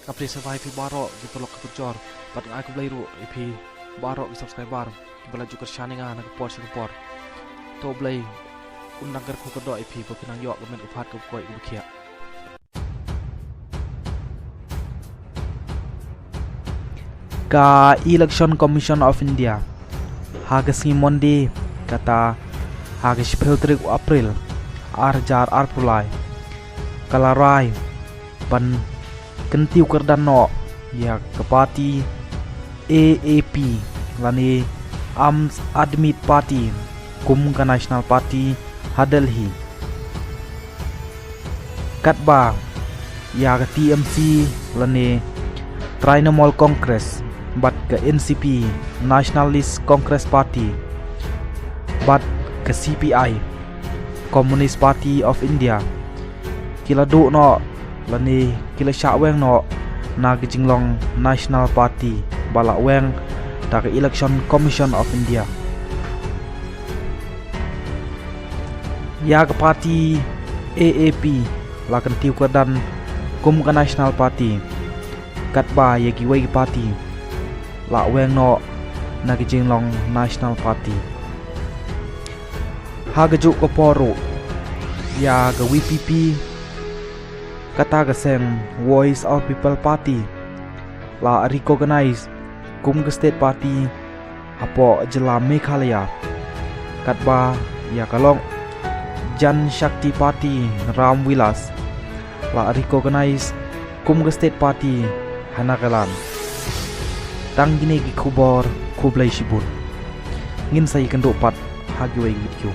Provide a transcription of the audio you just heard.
Update survive IP barok di pelok kecor. Pat ngai aku beliru IP barok di subscriber. Bela juga shaningan nak por sekepor. To beli undang kerku kedok IP berkenang yok kemen upat ke koi ke Ka Election Commission of India hagas Monday kata hagas 13 April arjar arpulai kalarai ban kentiu kerdan no ya ke parti AAP lani Arms Admit Party kum ka National Party Hadelhi katba ya ke TMC lani Trinamool Congress bat ke NCP Nationalist Congress Party bat ke CPI Communist Party of India kila du no lani kila Shahweng no na jinglong National Party balak weng dari Election Commission of India ya ke parti AAP lakan tiu kedan kum ke National Party katba ya giwai party la weng no na jinglong National Party hagajuk ke poru ya ke VPP kata kesem Voice of People Party la recognize kum ke State Party apo jela Meghalaya katba ya kalong Jan Shakti Party Ram Vilas la recognize kum ke State Party Hanakalan tang gini ki kubor kublai shibur ngin sai kendok pat hagiwai gitu